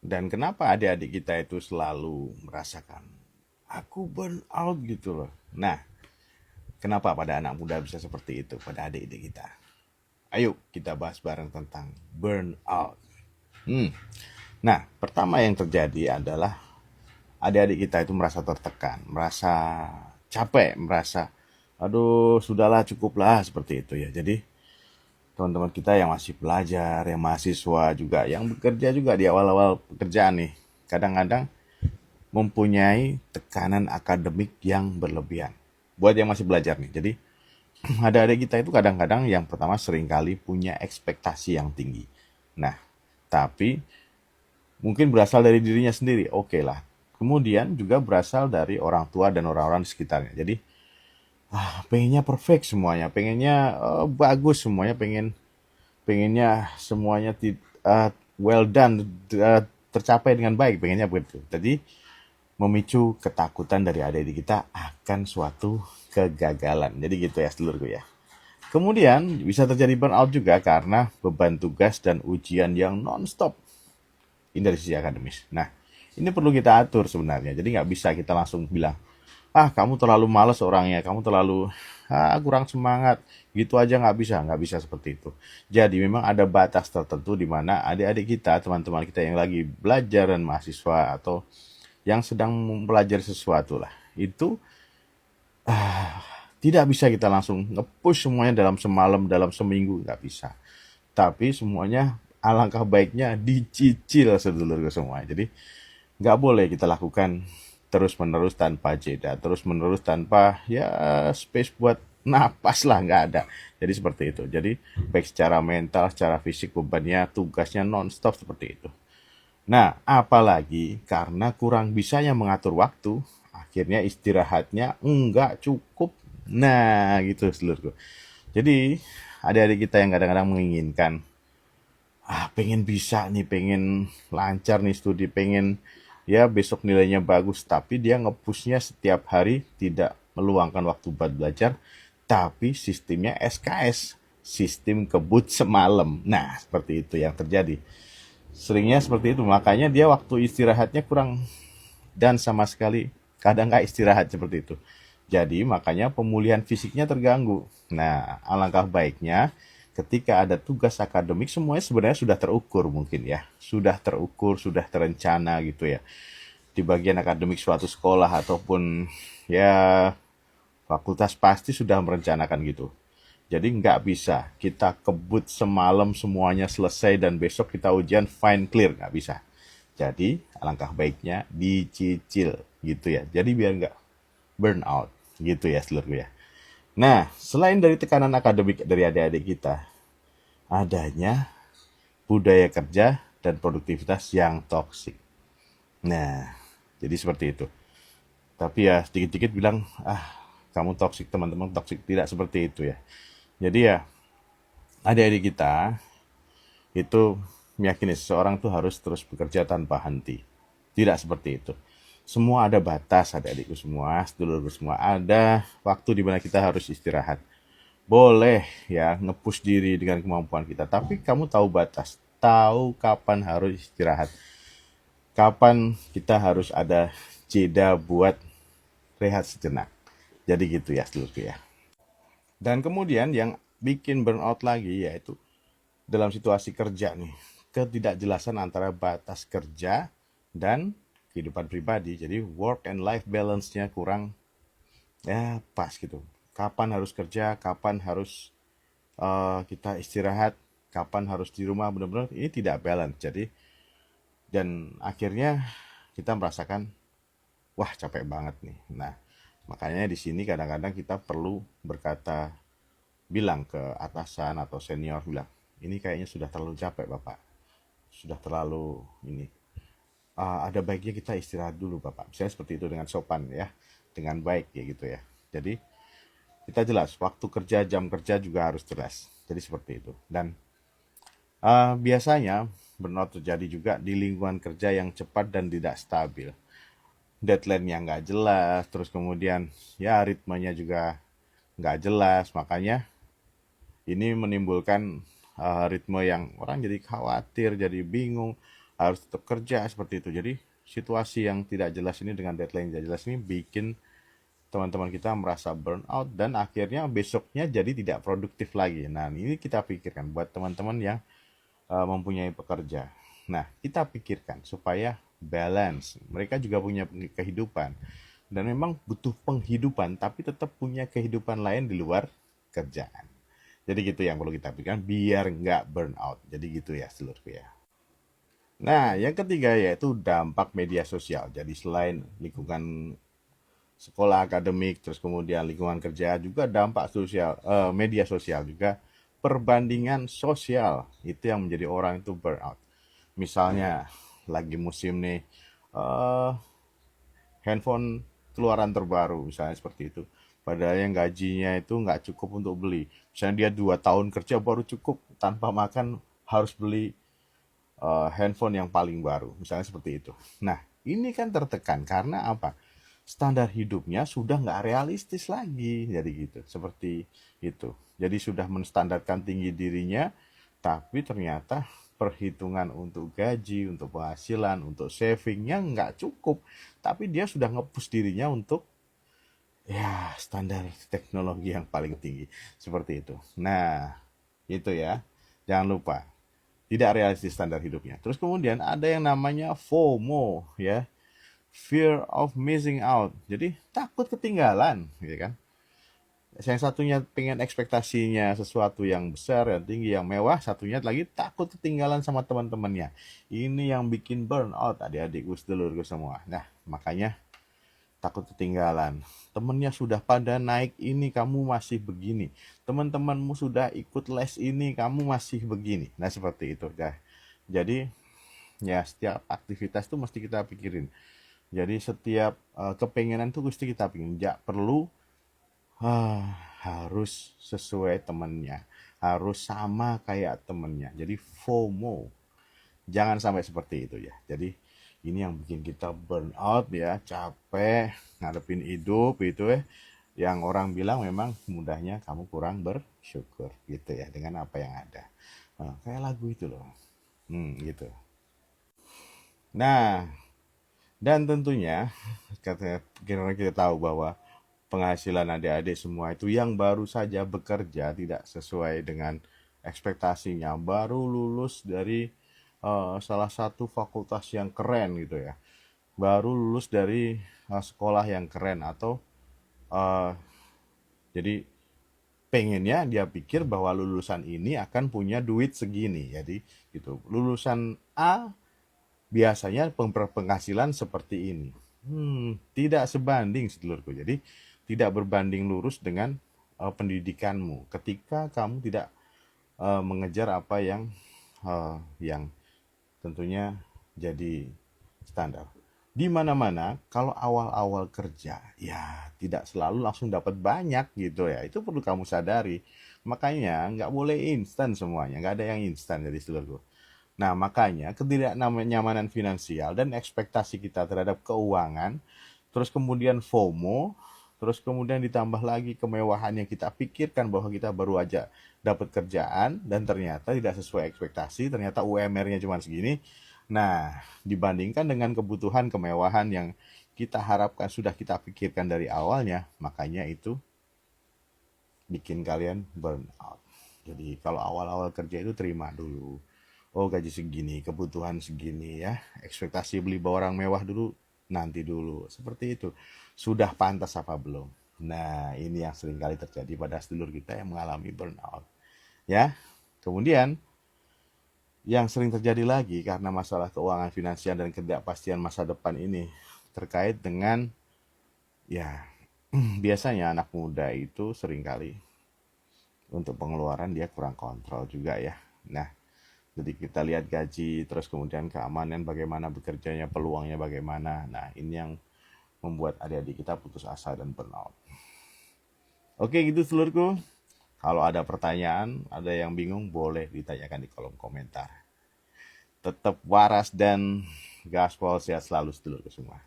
Dan kenapa adik-adik kita itu selalu merasakan, aku burn out gitu loh. Nah, kenapa pada anak muda bisa seperti itu, pada adik-adik kita? Ayo kita bahas bareng tentang burn out. Hmm. Nah, pertama yang terjadi adalah adik-adik kita itu merasa tertekan, merasa capek, merasa aduh sudahlah cukuplah seperti itu ya. Jadi teman-teman kita yang masih belajar, yang mahasiswa juga, yang bekerja juga di awal-awal pekerjaan nih, kadang-kadang mempunyai tekanan akademik yang berlebihan. Buat yang masih belajar nih, jadi adik-adik kita itu kadang-kadang yang pertama seringkali punya ekspektasi yang tinggi. Nah, tapi mungkin berasal dari dirinya sendiri, oke lah. Kemudian juga berasal dari orang tua dan orang-orang di sekitarnya. Jadi, pengennya perfect semuanya, pengennya bagus semuanya, pengennya semuanya well done, tercapai dengan baik, pengennya begitu. Jadi, memicu ketakutan dari adik-adik kita akan suatu kegagalan. Jadi gitu ya, sedulurku ya. Kemudian bisa terjadi burnout juga karena beban tugas dan ujian yang non-stop. Ini dari sisi akademis. Nah, ini perlu kita atur sebenarnya. Jadi nggak bisa kita langsung bilang, kamu terlalu males orangnya, kamu terlalu kurang semangat, gitu aja nggak bisa seperti itu. Jadi memang ada batas tertentu di mana adik-adik kita, teman-teman kita yang lagi belajar dan mahasiswa atau yang sedang mempelajari sesuatu lah, itu tidak bisa kita langsung nge-push semuanya dalam semalam, dalam seminggu, nggak bisa. Tapi semuanya alangkah baiknya dicicil sedulur semua. Jadi nggak boleh kita lakukan terus menerus tanpa jeda, terus menerus tanpa ya space buat napas lah, nggak ada. Jadi seperti itu. Jadi baik secara mental, secara fisik bebannya, tugasnya non-stop seperti itu. Nah, apalagi karena kurang bisanya mengatur waktu, akhirnya istirahatnya enggak cukup. Nah, gitu seluruhku. Jadi, adik-adik kita yang kadang-kadang menginginkan, pengen bisa nih, pengen lancar nih studi, pengen ya besok nilainya bagus, tapi dia ngepushnya setiap hari, tidak meluangkan waktu buat belajar, tapi sistemnya SKS, sistem kebut semalam. Nah, seperti itu yang terjadi. Seringnya seperti itu, makanya dia waktu istirahatnya kurang dan sama sekali kadang nggak istirahat seperti itu. Jadi makanya pemulihan fisiknya terganggu. Nah, alangkah baiknya ketika ada tugas akademik semuanya sebenarnya sudah terukur mungkin ya. Sudah terukur, sudah terencana gitu ya. Di bagian akademik suatu sekolah ataupun ya fakultas pasti sudah merencanakan gitu. Jadi nggak bisa kita kebut semalam semuanya selesai dan besok kita ujian fine clear, nggak bisa. Jadi alangkah baiknya dicicil gitu ya. Jadi biar nggak burn out gitu ya seluruh ya. Nah, selain dari tekanan akademik dari adik-adik kita, adanya budaya kerja dan produktivitas yang toksik. Nah, jadi seperti itu. Tapi ya sedikit-sedikit bilang, kamu toksik, teman-teman toksik. Tidak seperti itu ya. Jadi ya adik-adik kita itu meyakini seseorang tuh harus terus bekerja tanpa henti. Tidak seperti itu. Semua ada batas, adik-adikku semua, sedulurku semua. Ada waktu di mana kita harus istirahat. Boleh ya nge-push diri dengan kemampuan kita, tapi kamu tahu batas, tahu kapan harus istirahat, kapan kita harus ada jeda buat rehat sejenak. Jadi gitu ya sedulurku ya. Dan kemudian yang bikin burnout lagi yaitu dalam situasi kerja nih, ketidakjelasan antara batas kerja dan kehidupan pribadi. Jadi work and life balance-nya kurang ya pas gitu. Kapan harus kerja, kapan harus kita istirahat, kapan harus di rumah, benar-benar ini tidak balance. Jadi dan akhirnya kita merasakan wah capek banget nih. Nah, makanya di sini kadang-kadang kita perlu berkata, bilang ke atasan atau senior, bilang ini kayaknya sudah terlalu capek bapak, sudah terlalu ini. Ada baiknya kita istirahat dulu bapak, misalnya seperti itu dengan sopan ya, dengan baik ya gitu ya. Jadi kita jelas waktu kerja, jam kerja juga harus jelas, jadi seperti itu. Dan biasanya burnout terjadi juga di lingkungan kerja yang cepat dan tidak stabil, deadline-nya nggak jelas, terus kemudian ya ritmenya juga nggak jelas, makanya ini menimbulkan ritme yang orang jadi khawatir, jadi bingung. harus tetap kerja seperti itu. Jadi situasi yang tidak jelas ini dengan deadline yang tidak jelas ini bikin teman-teman kita merasa burn out dan akhirnya besoknya jadi tidak produktif lagi. Nah, ini kita pikirkan buat teman-teman yang mempunyai pekerja. Nah, kita pikirkan supaya balance. Mereka juga punya kehidupan dan memang butuh penghidupan, tapi tetap punya kehidupan lain di luar kerjaan. Jadi gitu yang perlu kita pikirkan biar nggak burn out. Jadi gitu ya seluruhnya ya. Nah, yang ketiga yaitu dampak media sosial. Jadi selain lingkungan sekolah akademik, terus kemudian lingkungan kerja juga dampak sosial, media sosial juga perbandingan sosial itu yang menjadi orang itu burnout. Misalnya lagi musim nih eh, handphone keluaran terbaru misalnya seperti itu. Padahal yang gajinya itu nggak cukup untuk beli. Misalnya dia 2 tahun kerja baru cukup tanpa makan harus beli handphone yang paling baru. Misalnya seperti itu. Nah ini kan tertekan karena apa? Standar hidupnya sudah nggak realistis lagi. Jadi gitu. Seperti itu. Jadi sudah menstandarkan tinggi dirinya. Tapi ternyata perhitungan untuk gaji, untuk penghasilan, untuk savingnya nggak cukup. Tapi dia sudah nge-push dirinya untuk ya standar teknologi yang paling tinggi. Seperti itu. Nah, itu ya. Jangan lupa. Tidak realistis standar hidupnya. Terus kemudian ada yang namanya FOMO ya. Fear of missing out. Jadi takut ketinggalan, gitu kan? Yang satunya pengen ekspektasinya sesuatu yang besar, yang tinggi, yang mewah, satunya lagi takut ketinggalan sama teman-temannya. Ini yang bikin burnout adik-adikku sedulurku semua. Nah, makanya takut ketinggalan. Temennya sudah pada naik ini, kamu masih begini. Teman-temanmu sudah ikut les ini, kamu masih begini. Nah, seperti itu. Dah. Jadi, ya setiap aktivitas itu mesti kita pikirin. Jadi setiap kepengenan tuh mesti kita pikirin. Ya perlu harus sesuai temennya, harus sama kayak temennya. Jadi FOMO, jangan sampai seperti itu ya. Jadi ini yang bikin kita burn out ya, capek ngadepin hidup itu ya. Yang orang bilang memang mudahnya kamu kurang bersyukur gitu ya dengan apa yang ada. Nah, kayak lagu itu loh, gitu. Nah, dan tentunya karena kita tahu bahwa penghasilan adik-adik semua itu yang baru saja bekerja tidak sesuai dengan ekspektasinya, baru lulus dari salah satu fakultas yang keren gitu ya, baru lulus dari sekolah yang keren atau eh, jadi pengennya dia pikir bahwa lulusan ini akan punya duit segini, jadi gitu lulusan A biasanya penghasilan seperti ini. Tidak sebanding sedulurku. Jadi tidak berbanding lurus dengan pendidikanmu. Ketika kamu tidak mengejar apa yang tentunya jadi standar. Di mana-mana kalau awal-awal kerja ya tidak selalu langsung dapat banyak gitu ya. Itu perlu kamu sadari. Makanya nggak boleh instan semuanya. Nggak ada yang instan dari seluruh. Nah, makanya ketidaknyamanan finansial dan ekspektasi kita terhadap keuangan, terus kemudian FOMO, terus kemudian ditambah lagi kemewahan yang kita pikirkan bahwa kita baru aja dapat kerjaan dan ternyata tidak sesuai ekspektasi, ternyata UMR-nya cuma segini. Nah, dibandingkan dengan kebutuhan kemewahan yang kita harapkan sudah kita pikirkan dari awalnya, makanya itu bikin kalian burn out. Jadi kalau awal-awal kerja itu terima dulu. Oh gaji segini, kebutuhan segini ya. Ekspektasi beli barang mewah dulu, nanti dulu. Seperti itu. Sudah pantas apa belum? Nah ini yang sering kali terjadi pada sedulur kita yang mengalami burnout. Ya, kemudian yang sering terjadi lagi karena masalah keuangan finansial dan ketidakpastian masa depan ini terkait dengan ya biasanya anak muda itu seringkali untuk pengeluaran dia kurang kontrol juga ya. Nah, jadi kita lihat gaji, terus kemudian keamanan bagaimana bekerjanya, peluangnya bagaimana. Nah, ini yang membuat adik-adik kita putus asa dan burnout. Oke, gitu seluruhku. Kalau ada pertanyaan, ada yang bingung, boleh ditanyakan di kolom komentar. Tetap waras dan gaspol sehat selalu sedulurku semua.